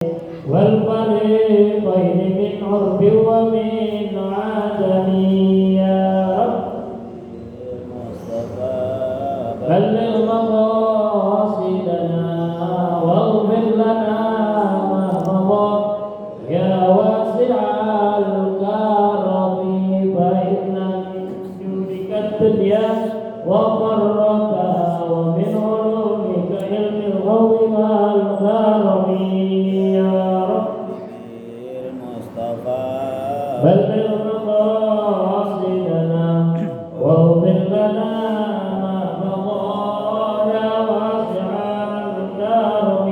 والفريقين من عرب ومن عجم يا رب بلغ مقاصدنا واغفر لنا ما مضى يا واسع الكرم فإن من جودك الدنيا وقرتها ومن علومك علم الغوب والكرم بلغ مقاصدنا واغفر لنا ما مضى يا واسع الكرم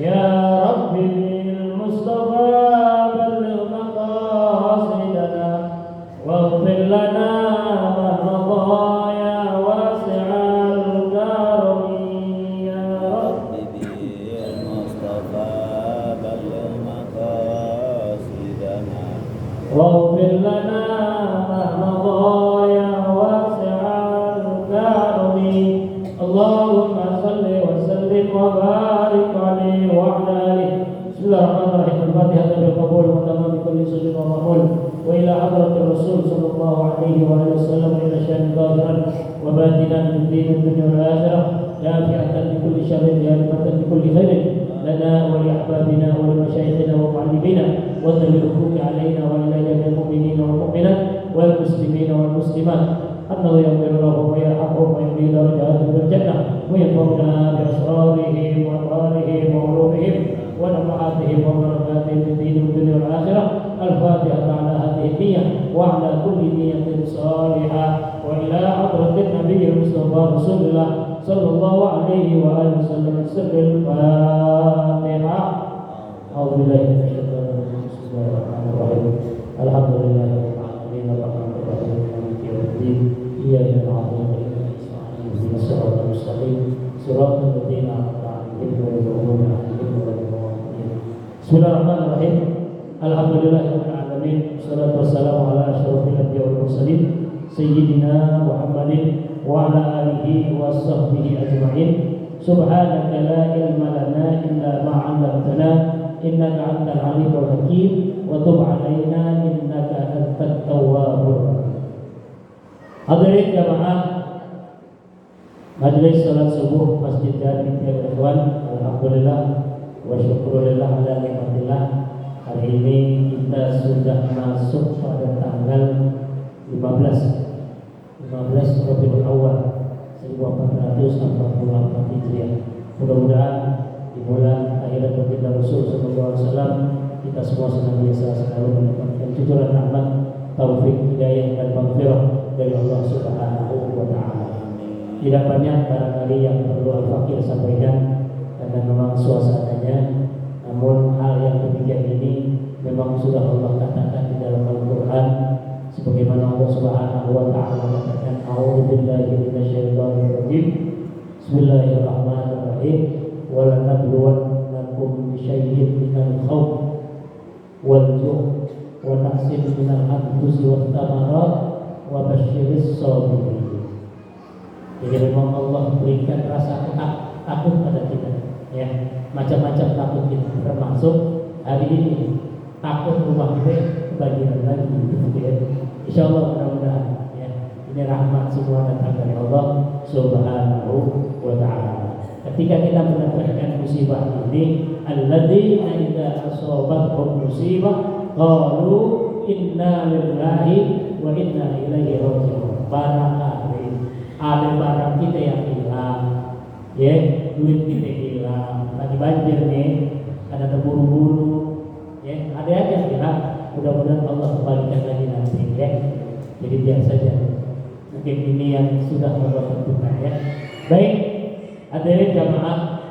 يا رب بالمصطفى بلغ مقاصدنا واغفر لنا ما مضى يا واسع الكرم يا رب بالمصطفى بلغ مقاصدنا واغفر لنا ما مضى يا واسع الكرم اللهم صل وسلم وبارك عليه وعلى اله. بسم الله الرحمن الرحيم. الفاتحة بالقبول وتمام كل سجن ومقبول وإلى حضرة الرسول صلى الله عليه وآله وسلم إلى شأن ظاهرا وباطنا من دين الدنيا والآخرة نافعة لكل شر جالبة لكل خير لنا ولأحبابنا ولمشايخنا ومعلمينا وذوي الحقوق علينا وإلى جميع المؤمنين والمؤمنات والمسلمين والمسلمات أنه يغفر لهم ويرحمهم ويهدي درجاتهم في الجنة وينفعنا بأسرارهم وأنوارهم وعلومهم ونفعاتهم وبركاتهم في الدين والدنيا والآخرة. الفاتحة على هذه النية وعلى كل نية صالحة وإلى حضرة النبي المصطفى رسول الله صلى الله عليه وآله وسلم. سر الفاتحة. أعوذ بالله من الشيطان الرجيم. بسم الله الرحمن الرحيم. الحمد لله رب العالمين الرحمن الرحيم مالك يوم الدين إياك نعبد وإياك نستعين اهدنا الصراط المستقيم صراط الذين أنعمت عليهم غير المغضوب عليهم ولا الضالين. Bismillahirrahmanirrahim. Alhamdulillahirabbil alamin. Wassalatu wassalamu ala asyrofil anbiya'i wal mursalin sayyidina Muhammadin wa ala alihi wa sahbihi ajma'in. Subhanaka la ilma lana illa ma 'allamtana innaka antal alimul hakim wa tub 'alaina innaka antat tawwabur rahim. Hadirin jamaah majelis salat subuh Masjid Jami Al-Ikhwan, alhamdulillah wa syukurillah ala nikmatillah. Hari ini kita sudah masuk pada tanggal 15 Rabiul Awal 1444 Hijriah. Mudah-mudahan di bulan akhirat baginda Rasul sallallahu alaihi wasallam kita semua senantiasa selalu mendapatkan cucuran rahmat, taufik, hidayah dan maghfirah dari Allah Subhanahu wa taala. Tidak banyak barangkali yang perlu Al-Fakir sampaikan karena memang suasananya, namun hal yang demikian ini memang sudah Allah katakan di dalam Al-Quran, sebagaimana Allah Subhanahu wa taala katakan, a'udzubillahi minasyaitonir rajim. Bismillahirrahmanirrahim. Wa lanabluwannakum bisyai'in minal khawf wal ju' wa naqsin minal anfusi wath thamarat wa basyiris shabirin. Jadi memang Allah berikan rasa takut pada kita, ya, macam-macam takut kita, termasuk hari ini takut rumah kita kebagian lagi, gitu ya. Insyaallah mudah-mudahan, ya, ini rahmat semua datang dari Allah Subhanahu wa taala. Ketika kita mendapatkan musibah ini, alladzina idza asabatuhum musibah qalu inna lillahi wa inna ilaihi raji'un. Barangkali ada barang kita yang hilang, ya, duit kita hilang, lagi banjir nih, ada terburu-buru, ya, ada aja yang hilang. Mudah-mudahan Allah kembalikan lagi nanti, ya. Jadi biar saja. Mungkin ini yang sudah Allah tentukan, ya. Baik, hadirin jamaah.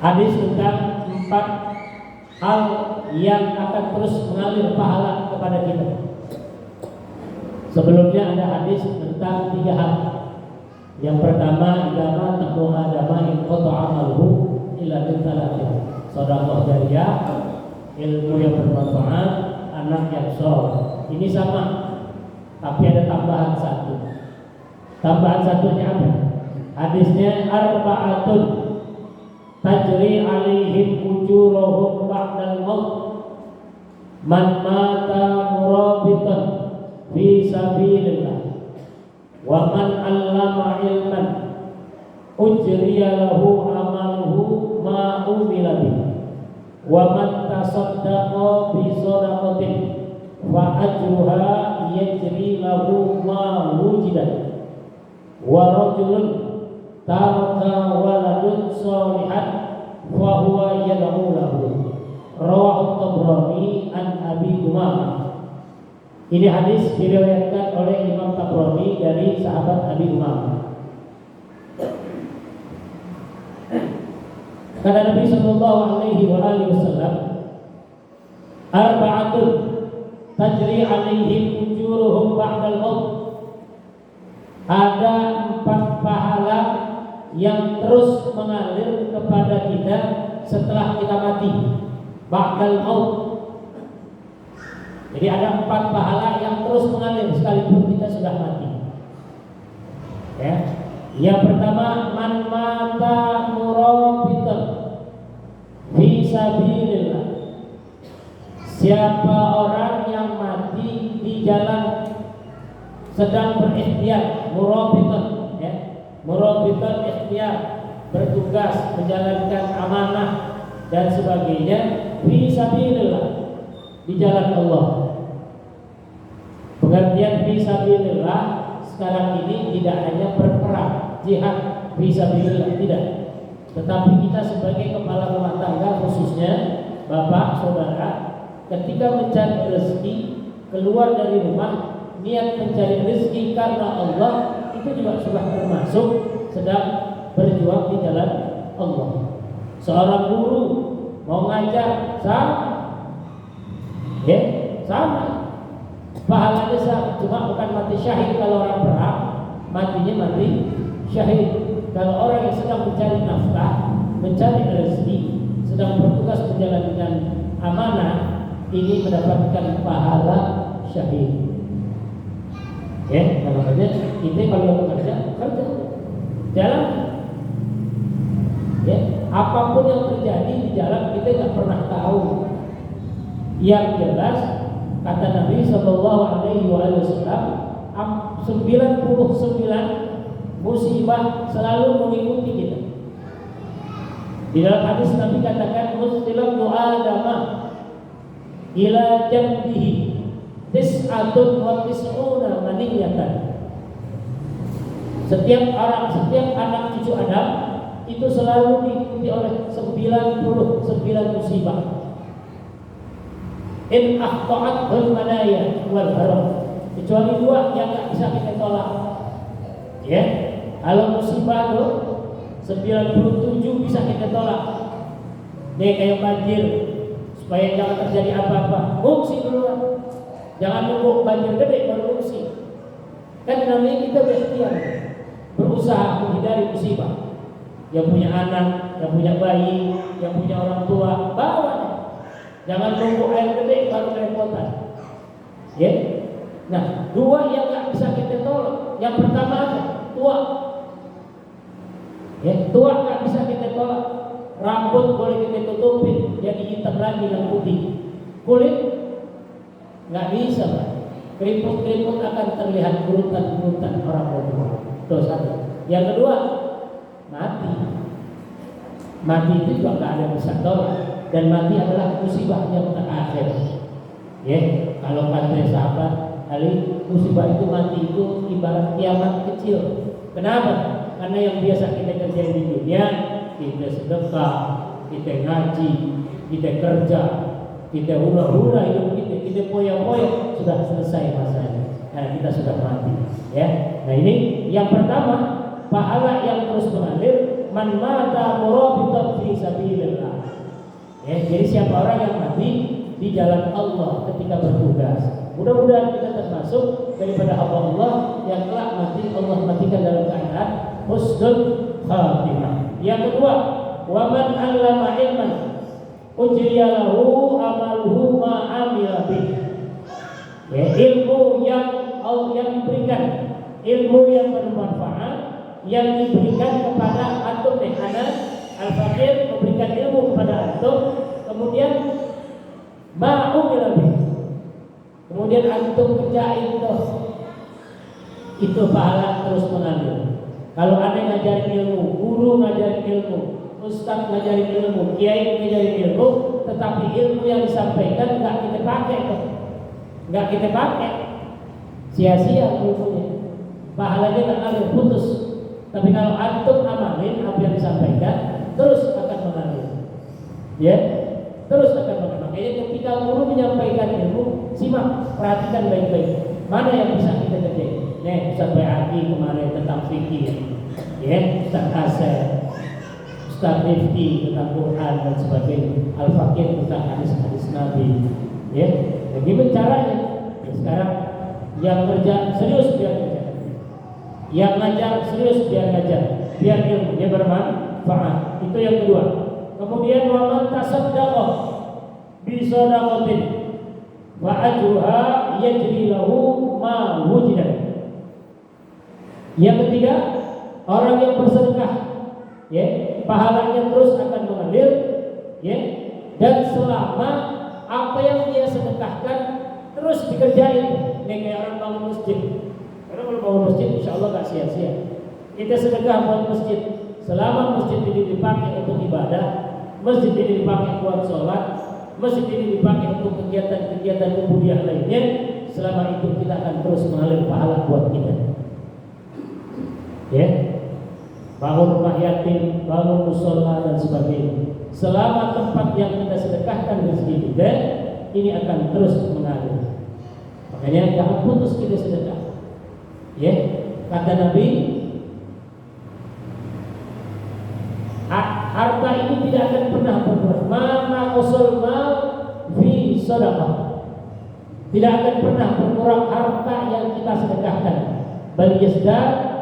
Hadis tentang 4 hal yang akan terus mengalir pahala kepada kita. Sebelumnya ada hadis tentang 3 hal. Yang pertama, idama taqwa adama in qata'a amaluhu illa bi thalathin. Sedekah jariyah, ilmu yang bermanfaat, anak yang saleh. Ini sama, tapi ada tambahan satu. Tambahan satunya apa? Hadisnya arba'atun tajri alaihim ujuruhum ba'dal maut man mata murabitan fi sabilillah wa man 'allama ilman ujriya lahu amaluhu ma umila bihi wa man tasaddaqa bi sadaqatin fa ajruha yajri lahu ma wujidat wa rajulun taraka waladun sholihan fa huwa yad'u lahu rawahu Tabrani an Abi Umamah. Ini hadis diriwayatkan oleh Imam Tabrani dari sahabat Abi Umamah. Kata Nabi sallallahu alaihi wasallam, arba'atun tajri alaihim ujuruhum ba'dal maut. Ada 4 pahala yang terus mengalir kepada kita setelah kita mati, ba'dal maut. Jadi ada 4 pahala yang terus mengalir sekalipun kita sudah mati. Ya. Yang pertama, man mata murabitan fi sabilillah. Siapa orang yang mati di jalan sedang berikhtiar, murabitan, ya. Murabitan ikhtiar, bertugas menjalankan amanah dan sebagainya fi sabilillah, di jalan Allah. Pengertian fi sabilillah sekarang ini tidak hanya berperang, jihad fi sabilillah, tidak. Tetapi kita sebagai kepala rumah tangga, khususnya bapak, saudara, ketika mencari rezeki, keluar dari rumah, niat mencari rezeki karena Allah, itu juga sudah termasuk sedang berjuang di jalan Allah. Seorang guru mau ngajar, sama, ya, sama. Pahalanya sama, cuma bukan mati syahid kalau orang perang, matinya mati syahid. Kalau orang yang sedang mencari nafkah, mencari rezeki, sedang bertugas menjalankan amanah, ini mendapatkan pahala syahid. Ya, makanya kita kalau bekerja, kerja, jalan. Ya, apapun yang terjadi di jalan kita nggak pernah tahu. Yang jelas kata Nabi Shallallahu Alaihi Wasallam, 99 musibah selalu mengikuti kita. Di dalam hadis Nabi katakan, muslim Adama ila jambihi tis'atun wa tis'una maniyatan. Setiap anak cucu Adam itu selalu diikuti oleh 99 musibah. In akhta'at wal manaya wal haram, kecuali 2 yang tak bisa kita tolak. Ya, kalau musibah itu 97 bisa kita tolak. Nih kayak banjir, supaya jangan terjadi apa-apa, ngungsi duluan. Jangan nunggu banjir gede baru ngungsi. Kan namanya kita berikhtiar, berusaha menghindari musibah. Yang punya anak, yang punya bayi, yang punya orang tua, bawa. Jangan nunggu air gede baru kerepotan. Ya. Nah, 2 yang nggak bisa kita tolak. Yang pertama tua. Ya, tua nggak bisa kita tolak. Rambut boleh kita tutupin, jadi hitam lagi yang putih. Kulit nggak bisa, Pak. Keriput-keriput akan terlihat gurutan-gurutan orang tua. Itu satu. Yang kedua, mati. Mati itu juga nggak ada yang bisa tolak. Dan mati adalah musibah yang terakhir. Ya, kalau kata sahabat Ali, musibah itu mati itu ibarat kiamat kecil. Kenapa? Karena yang biasa kita kerjain di dunia, kita sedekah, kita ngaji, kita kerja, kita hura-hura hidup kita poya-poya, sudah selesai masanya. Karena kita sudah mati. Ya, nah ini yang pertama, pahala yang terus mengalir, man mata murabitan fi sabilillah. Ya, jadi siapa orang yang mati di jalan Allah ketika bertugas, mudah-mudahan kita termasuk daripada Allah yang kelak mati Allah matikan dalam keadaan husnul khatimah. Yang kedua, wa man 'allama ilman ujriya lahu amaluhu ma 'amila bih. Ya, ilmu yang Allah yang diberikan, ilmu yang bermanfaat yang diberikan kepada antum Al-Fakir memberikan ilmu kepada antum, kemudian mau lebih, kemudian antum kerjain itu pahala terus mengalir. Kalau ada yang ngajarin ilmu, guru ngajarin ilmu, ustaz ngajarin ilmu, kiai ngajarin ilmu, tetapi ilmu yang disampaikan nggak kita pakai nggak kita pakai, sia-sia ilmunya, pahalanya nggak ngalir, putus. Tapi kalau antum amalin apa yang disampaikan, terus akan mengalir, ya, terus akan mengalir. Makanya ketika guru menyampaikan ilmu, simak, perhatikan baik-baik, mana yang bisa kita kerjain. Nih, Ustaz Bayaki kemarin tentang fikih, ya, Ustaz Asep, Ustaz Rifki tentang Quran dan sebagainya, Al-Fakir tentang hadis-hadis Nabi, ya. Bagaimana caranya? Ya, sekarang yang kerja serius biar kerja, yang ngajar serius biar ngajar, biar ilmunya bermanfaat. Itu yang kedua. Kemudian wa man tasaddaqa bi shadaqatin wa ajruha yajri lahu ma wujida. Yang ketiga, orang yang bersedekah, ya, pahalanya terus akan mengalir, ya, dan selama apa yang dia sedekahkan terus dikerjain. Ini kayak orang bangun masjid. Karena kalau bangun masjid, insya Allah gak sia-sia. Kita sedekah buat masjid. Selama masjid ini dipakai untuk ibadah, masjid ini dipakai buat sholat, masjid ini dipakai untuk kegiatan-kegiatan kemudian lainnya, selama itu kita akan terus mengalir pahala buat kita. Ya, bangun rumah yatim, bangun musola dan sebagainya. Selama tempat yang kita sedekahkan rezeki kita, ini akan terus mengalir. Makanya jangan putus kita sedekah. Ya, kata Nabi, harta ini tidak akan pernah berkurang. Mana usul mal fi sedekah. Tidak akan pernah berkurang harta yang kita sedekahkan. Bal yazdad.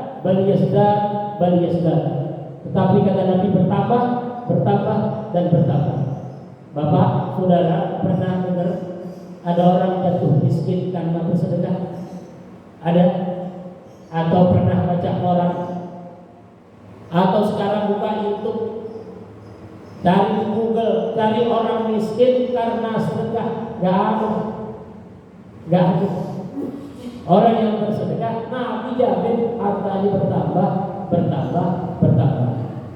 Tetapi kata Nabi bertambah dan bertambah. Bapak, saudara pernah dengar ada orang jatuh miskin karena bersedekah? Ada? Atau pernah baca orang? Atau sekarang buka YouTube, cari di Google, cari orang miskin karena sedekah? Gak ada. Orang yang bersedekah, Nabi jamin hartanya bertambah.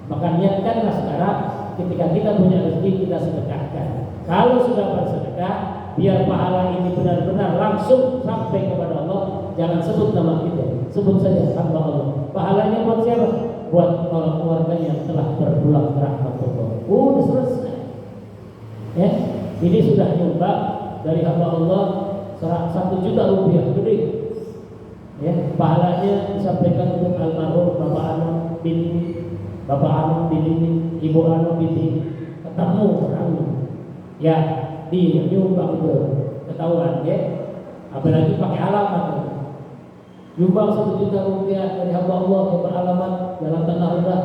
Maka niatkanlah sekarang ketika kita punya rezeki kita sedekahkan. Kalau sudah bersedekah, biar pahala ini benar-benar langsung sampai kepada Allah. Jangan sebut nama kita, sebut saja hamba Allah. Pahalanya buat siapa? Buat orang keluarga yang telah berpulang rahmatullah. Udah selesai. Ya, ini sudah nyumbang dari hamba Allah 1 juta rupiah, gede. Ya, pahalanya disampaikan untuk almarhum Bapak Anu binti, Bapak Anu binti, Ibu Anu binti, ketemu orangnya. Ya, dia nyumbang itu ketahuan, ya. Apalagi pakai alamat. Nyumbang 1 juta rupiah dari hamba Allah yang beralamat dalam tanah rendah,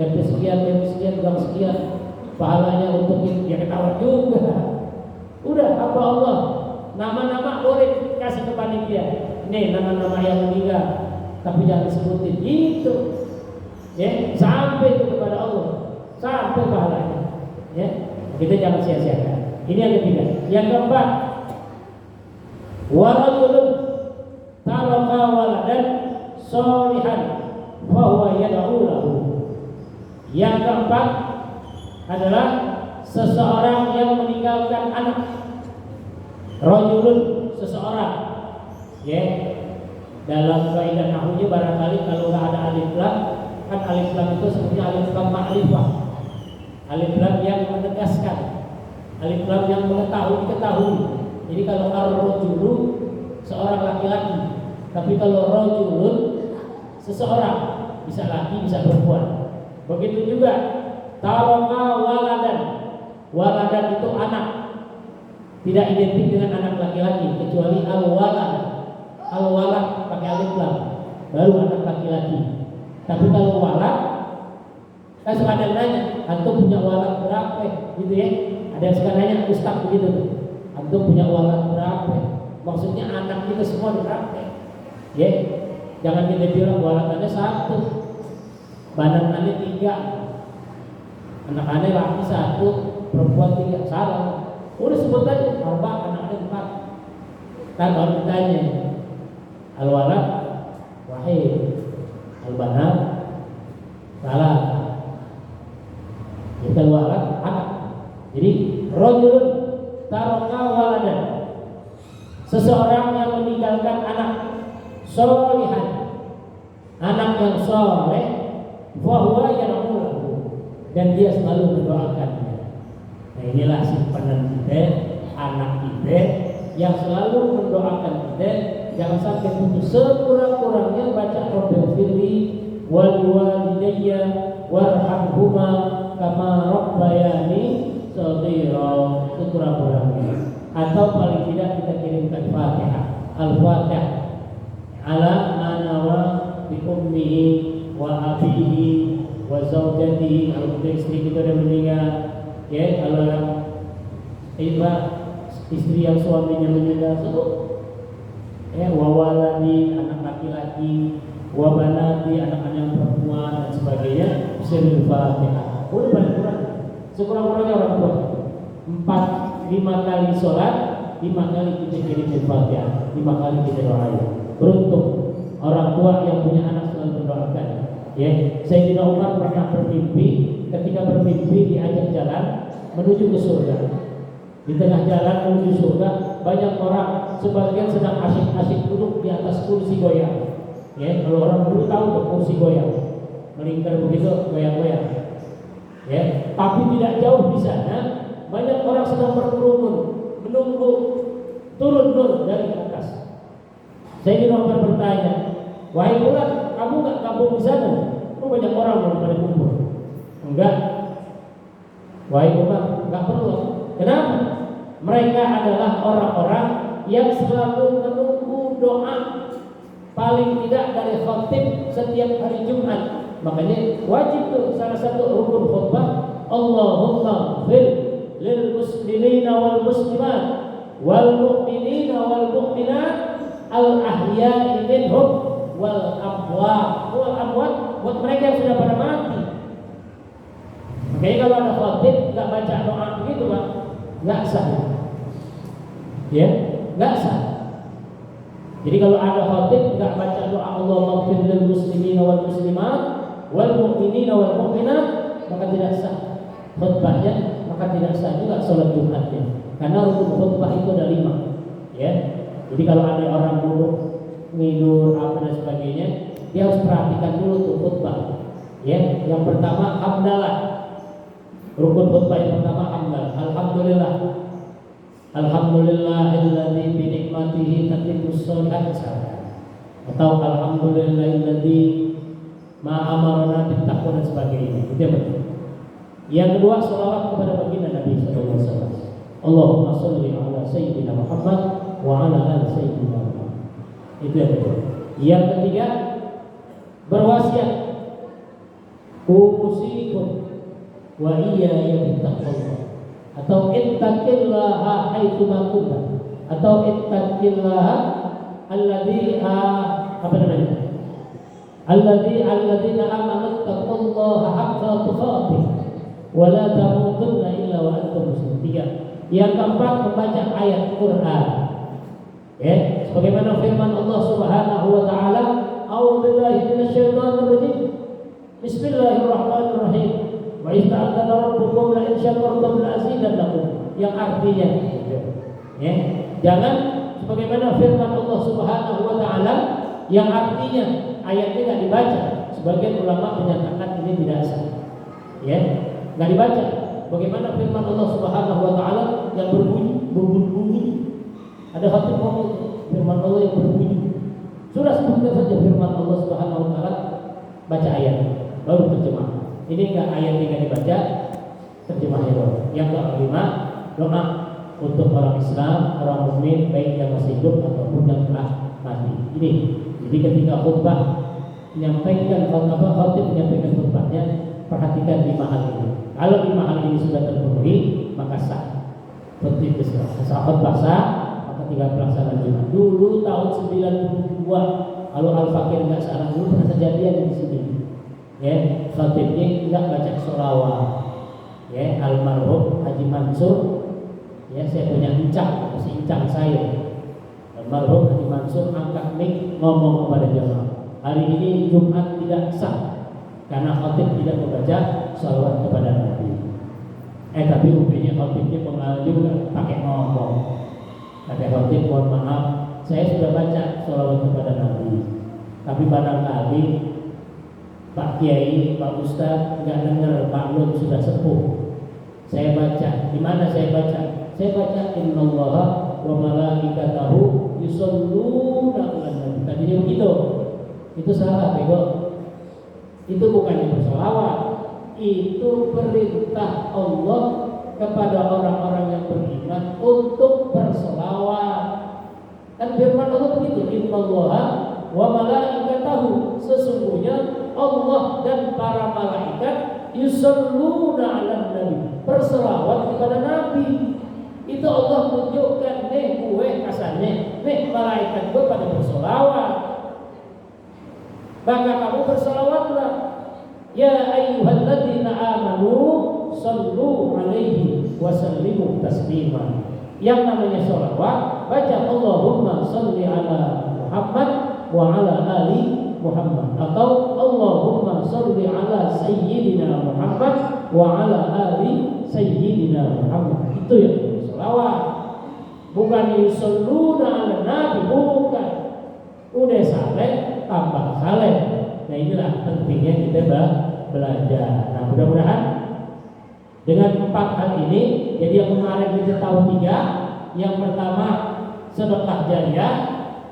RT sekian, gang sekian, pahalanya untuk itu, ya ketahuan juga. Udah hamba Allah. Nama-nama boleh kasih ke panitia. Nih nama-nama yang meninggal, tapi jangan disebutin. Itu, ya, sampai itu kepada Allah, sampai pahalanya. Ya, kita jangan sia-siakan. Ini yang ketiga. Yang keempat, warajulun taraka waladan sholihan fa huwa yad'u lahu. Yang keempat adalah seseorang yang meninggalkan anak. Rajulun, seseorang, ya, dalam kaidah nahwunya barangkali kalau nggak ada alif lam, kan alif lam itu sebenarnya alif lam ma'rifah, alif lam yang menegaskan, alif lam yang diketahui. Jadi kalau ar-rajulu seorang laki-laki, tapi kalau rajulun seseorang, bisa laki bisa perempuan. Begitu juga taraka waladan itu anak, tidak identik dengan anak laki-laki kecuali al-walad pakai alif lam baru anak laki-laki. Tapi kalau walad, kan suka ada yang nanya, antum punya walad berapa? Gitu ya. Ada yang suka nanya, ustaz begitu tuh, antum punya walad berapa? Maksudnya anak kita semua berapa? Ya, jangan kita bilang waladannya 1, bananannya 3. Anak-anak laki 1, perempuan 3, salah. Udah sebut aja 4, anak-anak 4. Kan baru ditanya, al-walad wahid, al-banat salah. Itu al-walad anak. Jadi rajulun taraka waladan, seseorang yang meninggalkan anak sholihan, anak yang soleh, fahuwa yarhamuhu, dan dia selalu mendoakannya. Nah inilah simpanan kita, anak kita yang selalu mendoakan kita. Jangan sampai putus. Sekurang-kurangnya baca Rabbil firli wal walidayya warhamhuma kama rabbayani shaghira, sekurang-kurangnya. Atau paling tidak kita kirimkan Fatihah, Al-Fatihah ala manawa bi ummihi wa abihi wa zaujatihi. Kalau istri kita udah meninggal, ya, kalau yang istri yang suaminya meninggal, sebut ya, wawaladi anak laki-laki, wabanati anak-anak yang perempuan dan sebagainya. Sirul Fatihah. Boleh paling kurang, sekurang-kurangnya orang tua 4-5 kali sholat, 5 kali kita kirim Fatihah, 5 kali kita doain. Beruntung orang tua yang punya anak selalu mendoakan. Ya, Sayyidina Umar pernah bermimpi, ketika bermimpi diajak jalan menuju ke surga. Di tengah jalan menuju surga, banyak orang, sebagian sedang asyik-asyik duduk di atas kursi goyang. Ya, kalau orang dulu tahu tuh kursi goyang, melingkar begitu, goyang-goyang. Ya, tapi tidak jauh di sana, banyak orang sedang berkerumun menunggu turun nur dari atas. Sayyidina Umar bertanya, wahai bulan, kamu nggak kampung di sana? Kok banyak orang yang pada kumpul? Enggak. Wahai Umar, nggak perlu. Kenapa? Mereka adalah orang-orang yang selalu menunggu doa, paling tidak dari khatib setiap hari Jumat. Makanya wajib tuh salah satu rukun khutbah, Allahumma fir lil muslimina wal muslimat wal mu'minina wal mu'minat al ahya'i minhum wal amwat. Wal amwat buat mereka yang sudah pada mati. Makanya kalau ada khatib nggak baca doa begitu, Pak, nggak sah. Ya, nggak sah. Jadi kalau ada khatib nggak baca doa Allahumma fir lil muslimina wal muslimat wal mu'minina wal mu'minat, maka tidak sah khutbahnya, maka tidak sah juga sholat Jumatnya. Karena rukun khutbah itu ada 5. Ya. Jadi kalau ada orang duduk ngidur apa dan sebagainya, dia harus perhatikan dulu tuh khutbah. Ya, yang pertama hamdalah. Rukun khutbah yang pertama hamdalah. Alhamdulillah. Alhamdulillahilladzi bi nikmatihi tatimmus shalihat. Atau alhamdulillahilladzi ma amarna bittaqwa dan sebagainya. Itu yang pertama. Yang kedua, selawat kepada baginda Nabi sallallahu alaihi wasallam. Allahumma shalli ala sayyidina Muhammad wa ala ali sayyidina Muhammad. Itu yang kedua. Yang ketiga, berwasiat, usikum wa iyaya bittaqwa, atau ittaqillaha haitsu ma kunta, atau ittaqillaha alladzi apa namanya? Alladzina amanu taqullaha haqqa tuqatih wa la tamutunna illa wa antum muslimun. 3. Yang keempat, membaca ayat Quran. Ya, sebagaimana firman Allah Subhanahu wa taala, a'udzubillahi minasyaitonir rajim. Bismillahirrahmanirrahim. Wa idza ta'ala rabbukum la in syakartum la azidannakum. Yang artinya, ya, jangan sebagaimana firman Allah Subhanahu wa taala yang artinya ayatnya nggak dibaca. Sebagian ulama menyatakan ini tidak sah. Ya, nggak dibaca. Bagaimana firman Allah Subhanahu wa taala yang berbunyi. Ada satu firman Allah yang berbunyi. Sudah sebutkan saja firman Allah Subhanahu wa taala, baca ayat baru terjemah. Ini enggak ayatnya enggak dibaca, terjemahnya doang. Yang kelima, doa untuk orang Islam, orang mukmin baik yang masih hidup ataupun yang telah mati. Ini. Jadi ketika khutbah menyampaikan khatib menyampaikan khutbahnya, perhatikan 5 hal ini. Kalau 5 hal ini sudah terpenuhi, maka sah. Khutbah Islam. Sahabat bahasa tinggal pelaksanaan Jumat. Dulu tahun 92, kalau Al-Fakir nggak salah dulu pernah kejadian di sini. Ya, khatibnya nggak baca sholawat. ya almarhum Haji Mansur, ya saya punya encang, si encang saya. Almarhum Haji Mansur angkat mic ngomong kepada jemaah, hari ini Jumat tidak sah karena khotib tidak membaca sholawat kepada Nabi. Tapi rupanya khotibnya pengalu juga pakai ngomong. Kata khotib, mohon maaf, saya sudah baca sholawat kepada Nabi, tapi barangkali Pak Kiai, Pak Ustadz nggak dengar, Pak Lun sudah sepuh. Saya baca, di mana saya baca? Saya baca innallaha wa malaikatahu yusholluna 'alan nabi. Tadinya begitu. Itu salah, bego. Itu bukannya bersolawat, itu perintah Allah kepada orang-orang yang beriman untuk bersolawat. Kan firman Allah begitu, innallaha wa malaikatahu, sesungguhnya Allah dan para malaikat yusholluna 'alan nabi, berselawat kepada Nabi. Itu Allah tunjukkan, nih gue kasarnya, nih malaikat gue pada bersolawat, maka kamu bersolawatlah. Ya ayyuhalladzina amanu sallu alaihi wa sallimu taslima. Yang namanya sholawat, baca Allahumma salli ala Muhammad wa ala ali Muhammad, atau Allahumma salli ala sayyidina Muhammad wa ala ali sayyidina Muhammad. Itu yang sholawat, bukan yusholluna ala nabi, bukan. Udah saleh tambah saleh. Nah inilah pentingnya kita belajar. Nah mudah-mudahan dengan 4 hal ini, jadi yang kemarin kita tahu 3. Yang pertama sedekah jariah,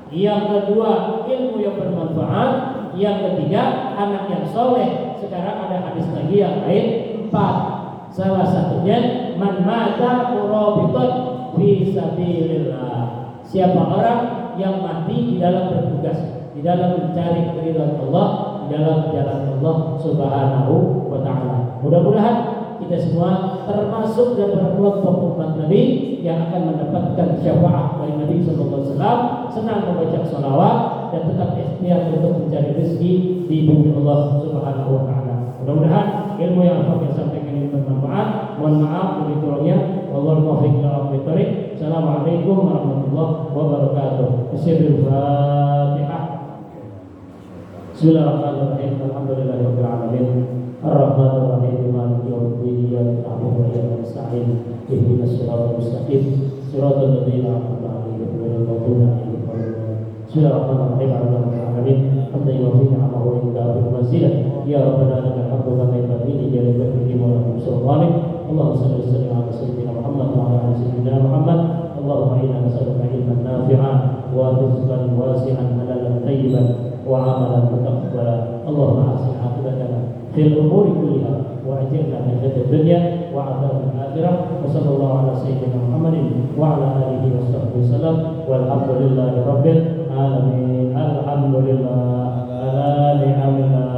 yang kedua ilmu yang bermanfaat, yang ketiga anak yang soleh. Sekarang ada hadis lagi yang lain 4. Salah satunya man mata murabitan fi sabilillah. Siapa orang yang mati di dalam bertugas, di dalam mencari keridhaan Allah, di dalam jalan Allah Subhanahu wa taala. Mudah-mudahan kita semua termasuk dalam kelompok umat Nabi yang akan mendapatkan syafaat dari Nabi sallallahu alaihi wasallam, senang membaca sholawat dan tetap ikhtiar untuk mencari rezeki di bumi Allah Subhanahu wa taala. Mudah-mudahan ilmu yang saya sampaikan ini bermanfaat. Mohon maaf bagi tolongnya. Wallahu muwaffiq ila aqwamit thoriq. Assalamualaikum warahmatullahi wabarakatuh. Bismillahirrahmanirrahim. Bismillahirrahmanirrahim. Alhamdulillahirabbil alamin. Ar-Rahmanir-Rahim. Maliki yaumiddin. Iyyaka na'budu wa iyyaka nasta'in. Ihdinas siratal mustaqim. Siratal ladzina an'amta 'alaihim ghairil maghdubi 'alaihim waladdallin. Bismillahirrahmanirrahim. Alhamdulillahirabbil alamin. Hamdan yuwaffi ni'amahu wa yukafi'u mazidah. Ya Rabbana lakal hamdu kama yanbaghi li jalali wajhika wa li sultanik. Allahumma shalli wa sallim ala sayyidina Muhammad wa ala ali sayyidina Muhammad. Allahumma inna nas'aluka ilman nafi'an wa rizqan wasi'an halalan tayyiban wa 'amalan mutaqabbalan. Allahumma ahsin 'aqibatana fil umuri kulliha wa ajirna min khizyi dunya wa 'adzabil akhirah. Wa sallallahu ala sayyidina Muhammadin wa ala alihi wa sahbihi wasallam. Walhamdulillahi rabbil alamin. Alhamdulillah ala ni'amillah.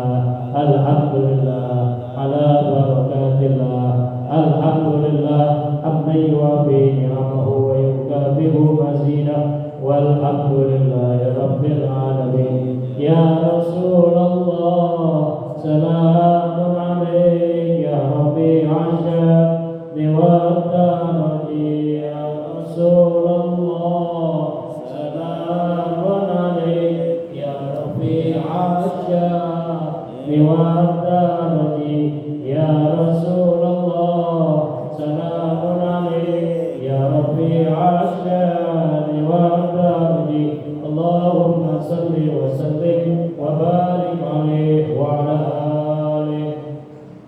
Alhamdulillah ala barakatillah. Alhamdulillah amma yuwafi ni'amahu wa yukafi'u mazidah. Walhamdulillahi rabbil alamin. Ya Rasulullah salamun alaik ya Rabbi asyad wa taraji. Ya Rasulullah salamun alaik ya Rabbi asyad wa taraji. Ya Rasulullah salamun alaik ya Rabbi asyad wa taraji. Allahumma salli wa sallim wa barik